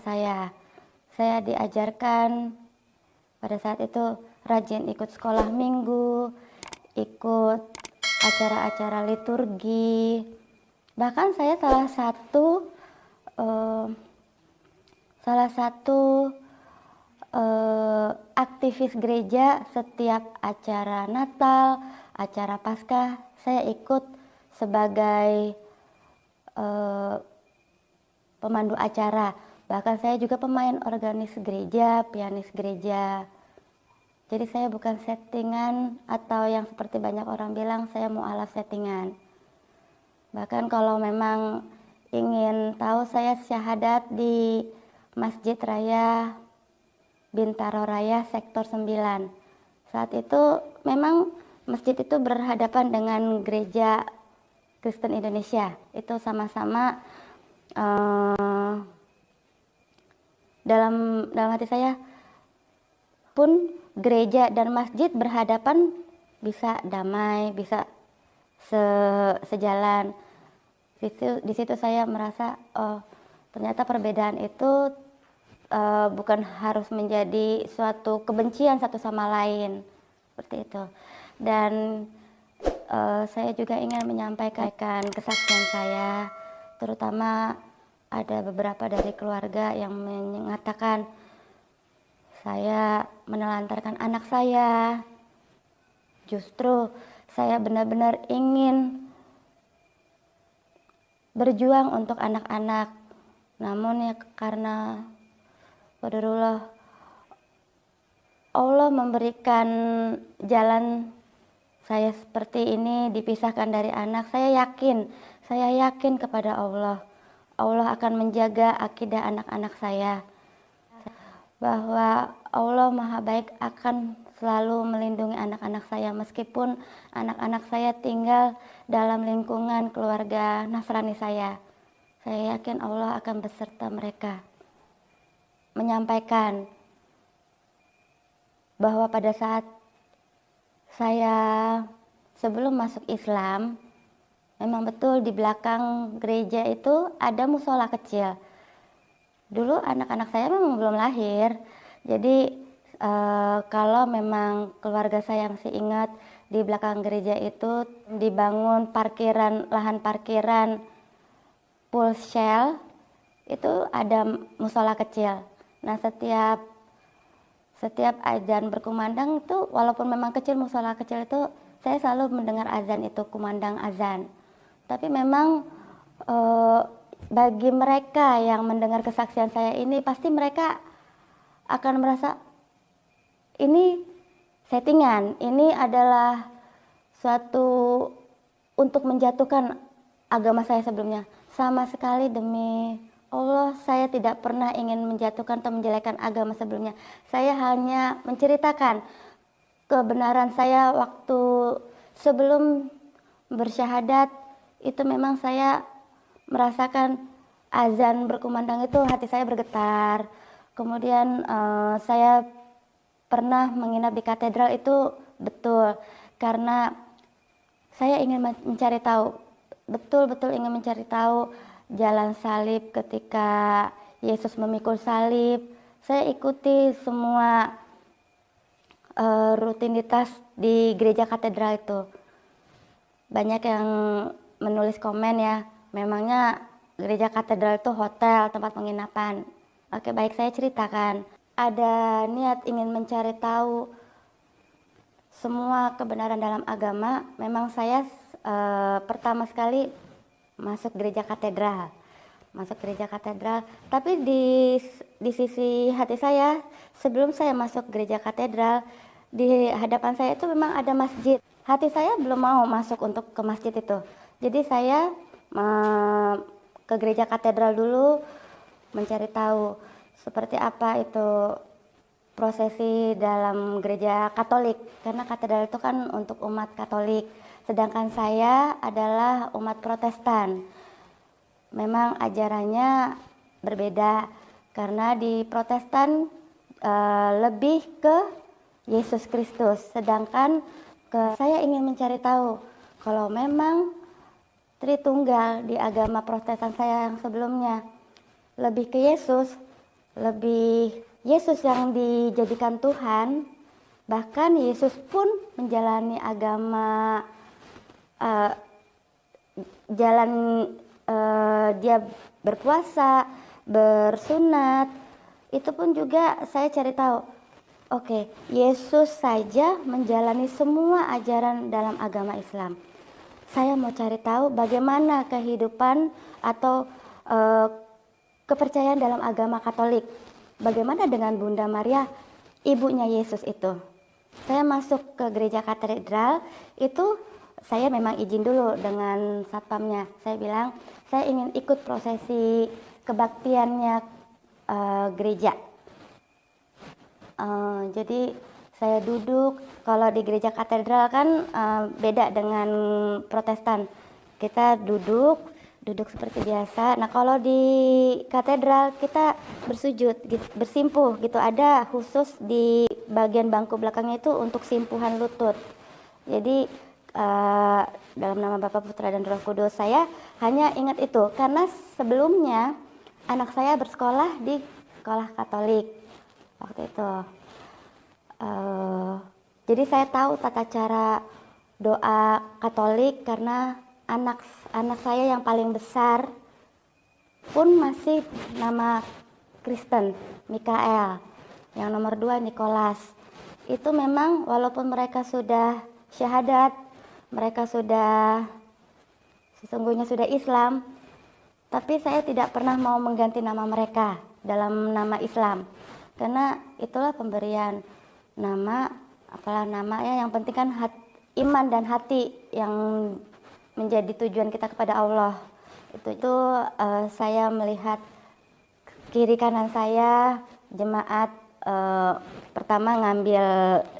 saya. Saya diajarkan pada saat itu rajin ikut sekolah minggu, ikut acara-acara liturgi. Bahkan saya salah satu aktivis gereja. Setiap acara Natal, acara Paskah, saya ikut sebagai pemandu acara. Bahkan saya juga pemain organis gereja, pianis gereja. Jadi saya bukan settingan atau yang seperti banyak orang bilang saya mualaf settingan. Bahkan kalau memang ingin tahu, saya syahadat di Masjid Raya Bintaro Raya Sektor 9. Saat itu memang masjid itu berhadapan dengan Gereja Kristen Indonesia. Itu sama-sama dalam hati saya pun gereja dan masjid berhadapan bisa damai, bisa sejalan. Di situ saya merasa ternyata perbedaan itu bukan harus menjadi suatu kebencian satu sama lain, seperti itu. Dan saya juga ingin menyampaikan kesaksian saya, terutama ada beberapa dari keluarga yang mengatakan saya menelantarkan anak saya. Justru saya benar-benar ingin berjuang untuk anak-anak, namun ya karena qadarullah Allah memberikan jalan saya seperti ini, dipisahkan dari anak. Saya yakin kepada Allah akan menjaga akidah anak-anak saya, bahwa Allah Maha Baik akan selalu melindungi anak-anak saya, meskipun anak-anak saya tinggal dalam lingkungan keluarga Nasrani saya. Saya yakin Allah akan beserta mereka. Menyampaikan bahwa pada saat saya sebelum masuk Islam, memang betul di belakang gereja itu ada musola kecil. Dulu anak-anak saya memang belum lahir, jadi kalau memang keluarga saya masih ingat, di belakang gereja itu dibangun lahan parkiran full shell, itu ada musola kecil. Nah, setiap azan berkumandang itu, walaupun memang kecil musola kecil itu, saya selalu mendengar azan itu, kumandang azan. Tapi memang bagi mereka yang mendengar kesaksian saya ini, pasti mereka akan merasa ini settingan, ini adalah suatu untuk menjatuhkan agama saya sebelumnya. Sama sekali demi Allah, saya tidak pernah ingin menjatuhkan atau menjelekkan agama sebelumnya. Saya hanya menceritakan kebenaran saya waktu sebelum bersyahadat. Itu memang saya merasakan azan berkumandang itu, hati saya bergetar. Kemudian saya pernah menginap di katedral, itu betul karena saya ingin mencari tahu, betul-betul ingin mencari tahu jalan salib ketika Yesus memikul salib. Saya ikuti semua rutinitas di gereja katedral itu. Banyak yang menulis komen ya, memangnya gereja katedral itu hotel, tempat penginapan. Oke, baik, saya ceritakan. Ada niat ingin mencari tahu semua kebenaran dalam agama. Memang saya pertama sekali masuk gereja katedral. Tapi di sisi hati saya, sebelum saya masuk gereja katedral, di hadapan saya itu memang ada masjid. Hati saya belum mau masuk untuk ke masjid itu. Jadi saya ke gereja katedral dulu, mencari tahu seperti apa itu prosesi dalam gereja Katolik, karena katedral itu kan untuk umat Katolik, sedangkan saya adalah umat Protestan. Memang ajarannya berbeda, karena di Protestan lebih ke Yesus Kristus, sedangkan saya ingin mencari tahu kalau memang Tritunggal di agama Protestan saya yang sebelumnya lebih ke Yesus, lebih Yesus yang dijadikan Tuhan. Bahkan Yesus pun menjalani agama jalan dia berpuasa, bersunat. Itu pun juga saya cari tahu. Oke, Yesus saja menjalani semua ajaran dalam agama Islam. Saya mau cari tahu bagaimana kehidupan atau kepercayaan dalam agama Katolik. Bagaimana dengan Bunda Maria, ibunya Yesus itu. Saya masuk ke gereja katedral, itu saya memang izin dulu dengan satpamnya. Saya bilang, saya ingin ikut prosesi kebaktiannya gereja. Jadi saya duduk, kalau di gereja katedral kan beda dengan Protestan. Kita duduk seperti biasa. Nah, kalau di katedral kita bersujud, bersimpuh gitu. Ada khusus di bagian bangku belakangnya itu untuk simpuhan lutut. Jadi dalam nama Bapa, Putra, dan Roh Kudus, saya hanya ingat itu karena sebelumnya anak saya bersekolah di sekolah Katolik waktu itu. Jadi saya tahu tata cara doa Katolik karena anak saya yang paling besar pun masih nama Kristen, Mikael. Yang nomor 2 Nikolas. Itu memang walaupun mereka sudah syahadat, mereka sesungguhnya sudah Islam, tapi saya tidak pernah mau mengganti nama mereka dalam nama Islam. Karena itulah pemberian nama, apalah namanya, yang penting kan iman dan hati yang menjadi tujuan kita kepada Allah. Itu saya melihat kiri kanan saya jemaat pertama ngambil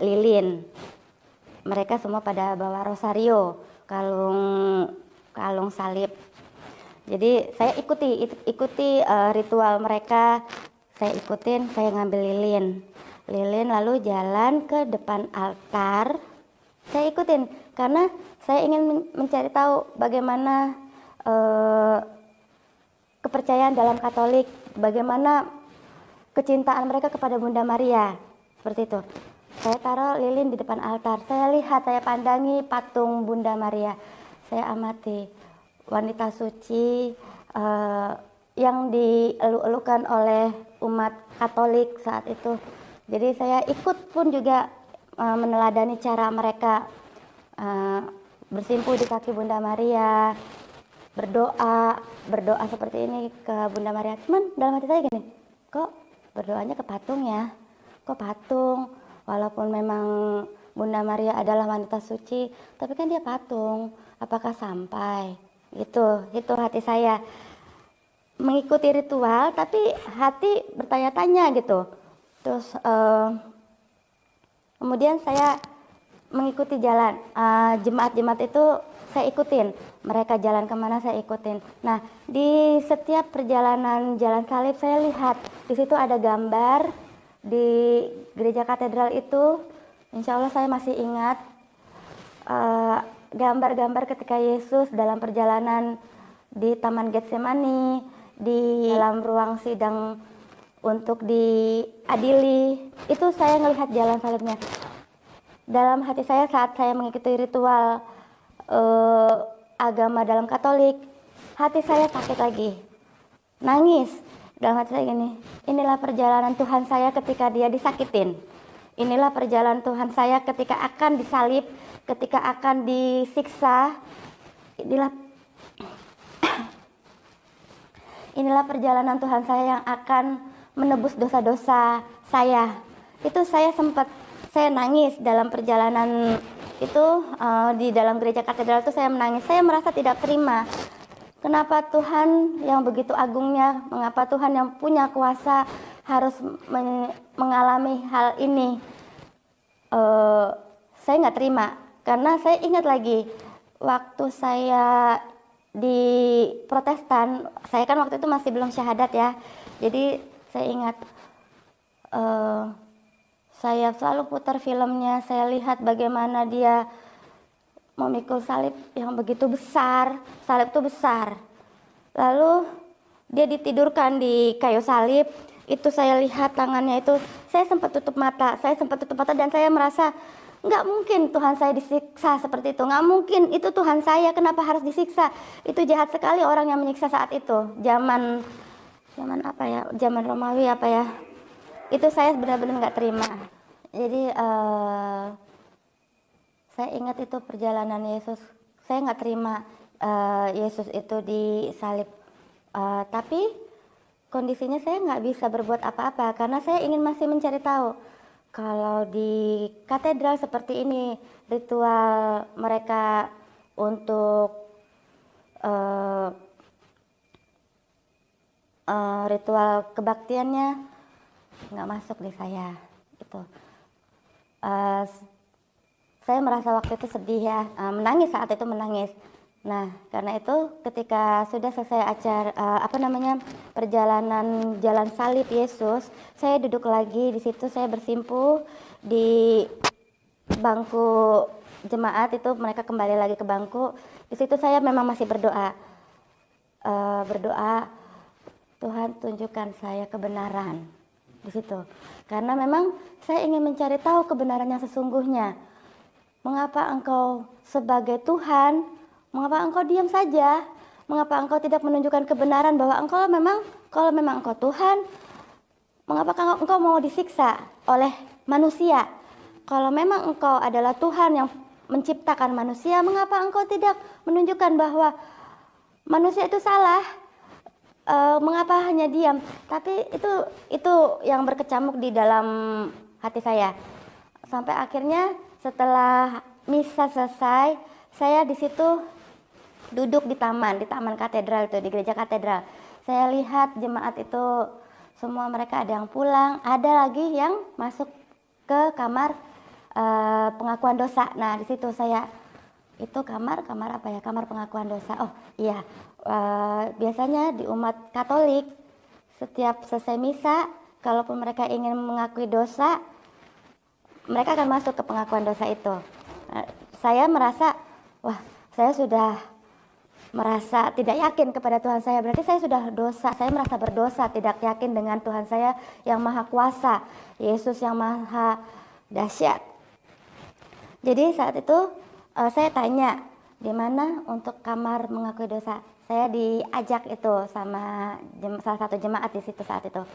lilin. Mereka semua pada bawa rosario, kalung salib. Jadi saya ikuti ritual mereka. Saya ikutin, saya ngambil lilin lalu jalan ke depan altar. Saya ikutin karena saya ingin mencari tahu bagaimana kepercayaan dalam Katolik, bagaimana kecintaan mereka kepada Bunda Maria, seperti itu. Saya taruh lilin di depan altar, saya lihat, saya pandangi patung Bunda Maria, saya amati wanita suci yang dieluk-elukan oleh umat Katolik saat itu. Jadi saya ikut pun juga meneladani cara mereka bersimpuh di kaki Bunda Maria, berdoa seperti ini ke Bunda Maria. Cuman dalam hati saya gini, kok berdoanya ke patung ya? Kok patung? Walaupun memang Bunda Maria adalah wanita suci, tapi kan dia patung. Apakah sampai? Itu hati saya. Mengikuti ritual, tapi hati bertanya-tanya gitu. Terus kemudian saya mengikuti jalan jemaat-jemaat itu, saya ikutin. Mereka jalan kemana saya ikutin. Nah, di setiap perjalanan jalan salib saya lihat di situ ada gambar di gereja katedral itu. Insya Allah saya masih ingat gambar-gambar ketika Yesus dalam perjalanan di Taman Getsemani, di dalam ruang sidang untuk diadili. Itu saya ngelihat jalan salibnya. Dalam hati saya saat saya mengikuti ritual agama dalam Katolik, hati saya sakit lagi, nangis. Dalam hati saya gini, inilah perjalanan Tuhan saya ketika dia disakitin. Inilah perjalanan Tuhan saya ketika akan disalib, ketika akan disiksa. Inilah perjalanan Tuhan saya yang akan menebus dosa-dosa saya. Itu saya nangis dalam perjalanan itu di dalam gereja katedral itu saya menangis. Saya merasa tidak terima. Kenapa Tuhan yang begitu agungnya, mengapa Tuhan yang punya kuasa harus mengalami hal ini? Saya nggak terima karena saya ingat lagi waktu saya di Protestan, saya kan waktu itu masih belum syahadat ya. Jadi saya ingat saya selalu putar filmnya, saya lihat bagaimana dia memikul salib yang begitu besar. Salib itu besar. Lalu dia ditidurkan di kayu salib, itu saya lihat tangannya itu, saya sempat tutup mata dan saya merasa nggak mungkin Tuhan saya disiksa seperti itu, nggak mungkin, itu Tuhan saya, kenapa harus disiksa? Itu jahat sekali orang yang menyiksa saat itu, zaman apa ya, zaman Romawi apa ya, itu saya benar-benar nggak terima. Jadi saya ingat itu perjalanan Yesus, saya nggak terima Yesus itu disalib, tapi kondisinya saya nggak bisa berbuat apa-apa karena saya ingin masih mencari tahu. Kalau di katedral seperti ini, ritual mereka untuk ritual kebaktiannya nggak masuk di saya. Itu saya merasa waktu itu sedih ya, menangis saat itu, menangis. Nah, karena itu ketika sudah selesai acara perjalanan jalan salib Yesus, saya duduk lagi di situ, saya bersimpuh di bangku jemaat itu, mereka kembali lagi ke bangku. Di situ saya memang masih berdoa, Tuhan tunjukkan saya kebenaran di situ. Karena memang saya ingin mencari tahu kebenaran yang sesungguhnya. Mengapa Engkau sebagai Tuhan, mengapa Engkau diam saja? Mengapa Engkau tidak menunjukkan kebenaran bahwa Engkau memang, kalau memang Engkau Tuhan, mengapa Engkau mau disiksa oleh manusia? Kalau memang Engkau adalah Tuhan yang menciptakan manusia, mengapa Engkau tidak menunjukkan bahwa manusia itu salah? Mengapa hanya diam? Tapi itu yang berkecamuk di dalam hati saya. Sampai akhirnya setelah misa selesai, saya di situ duduk di taman katedral itu, di gereja katedral. Saya lihat jemaat itu semua mereka ada yang pulang, ada lagi yang masuk ke kamar pengakuan dosa. Nah, di situ saya, itu kamar apa ya? Kamar pengakuan dosa. Oh iya, biasanya di umat Katolik setiap selesai misa, kalaupun mereka ingin mengakui dosa, mereka akan masuk ke pengakuan dosa itu. Saya merasa, wah, saya sudah merasa tidak yakin kepada Tuhan saya, berarti saya sudah dosa, saya merasa berdosa, tidak yakin dengan Tuhan saya yang maha kuasa, Yesus yang maha dahsyat. Jadi saat itu saya tanya, di mana untuk kamar mengakui dosa? Saya diajak itu sama salah satu jemaat di situ saat itu.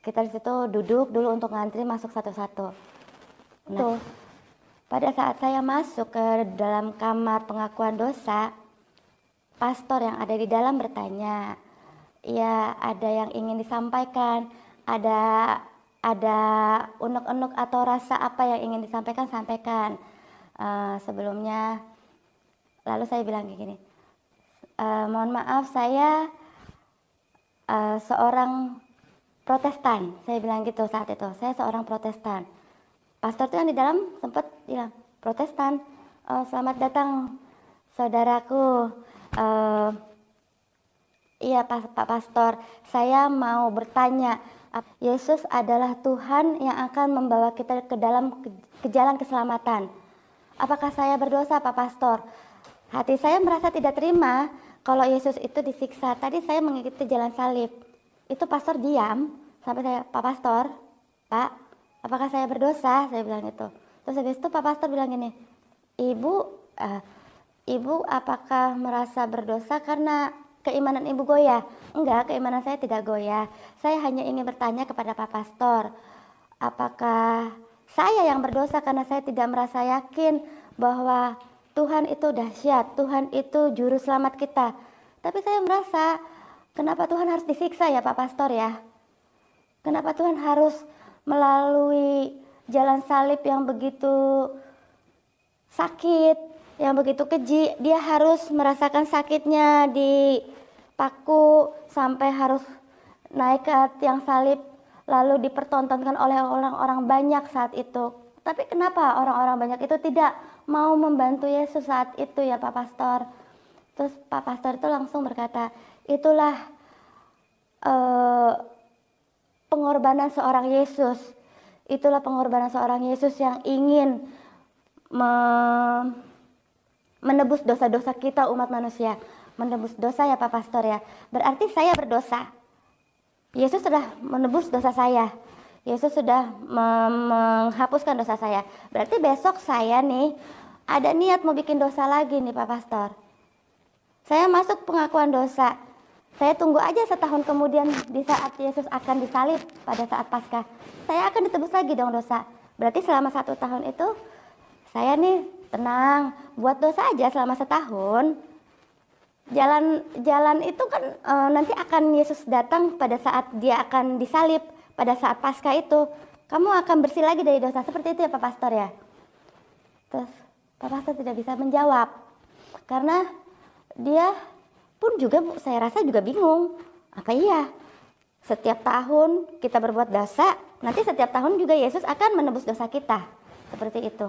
Kita di situ duduk dulu untuk ngantri masuk satu-satu. Nah, pada saat saya masuk ke dalam kamar pengakuan dosa, pastor yang ada di dalam bertanya, ya ada yang ingin disampaikan, ada unek-unek atau rasa apa yang ingin disampaikan, sampaikan. Sebelumnya, lalu saya bilang kayak gini, mohon maaf, saya seorang Protestan, saya bilang gitu saat itu, saya seorang Protestan. Pastor tuh yang di dalam sempat bilang, Protestan, selamat datang saudaraku. Iya Pak Pastor, saya mau bertanya, Yesus adalah Tuhan yang akan membawa kita ke dalam ke jalan keselamatan. Apakah saya berdosa Pak Pastor? Hati saya merasa tidak terima kalau Yesus itu disiksa. Tadi saya mengikuti jalan salib. Itu pastor diam sampai saya, Pak Pastor, Pak, apakah saya berdosa? Saya bilang gitu. Terus habis itu Pak Pastor bilang gini, Ibu apakah merasa berdosa karena keimanan Ibu goyah? Enggak, keimanan saya tidak goyah. Saya hanya ingin bertanya kepada Pak Pastor, apakah saya yang berdosa karena saya tidak merasa yakin bahwa Tuhan itu dahsyat, Tuhan itu juru selamat kita. Tapi saya merasa, kenapa Tuhan harus disiksa ya Pak Pastor ya? Kenapa Tuhan harus melalui jalan salib yang begitu sakit, yang begitu keji? Dia harus merasakan sakitnya di paku sampai harus naik ke tiang salib, lalu dipertontonkan oleh orang-orang banyak saat itu. Tapi kenapa orang-orang banyak itu tidak mau membantu Yesus saat itu ya Pak Pastor? Terus Pak Pastor itu langsung berkata, itulah pengorbanan seorang Yesus. Itulah pengorbanan seorang Yesus yang ingin menebus dosa-dosa kita umat manusia. Menebus dosa ya Pak Pastor ya. Berarti saya berdosa. Yesus sudah menebus dosa saya. Yesus sudah menghapuskan dosa saya. Berarti besok saya nih ada niat mau bikin dosa lagi nih Pak Pastor. Saya masuk pengakuan dosa. Saya tunggu aja setahun kemudian di saat Yesus akan disalib pada saat Paskah. Saya akan ditebus lagi dong dosa. Berarti selama 1 tahun itu saya nih tenang, buat dosa aja selama setahun. Jalan itu kan nanti akan Yesus datang pada saat dia akan disalib, pada saat Paskah itu. Kamu akan bersih lagi dari dosa. Seperti itu ya Pak Pastor ya. Terus Pak Pastor tidak bisa menjawab. Karena dia pun juga saya rasa juga bingung. Apa iya? Setiap tahun kita berbuat dosa, nanti setiap tahun juga Yesus akan menebus dosa kita. Seperti itu.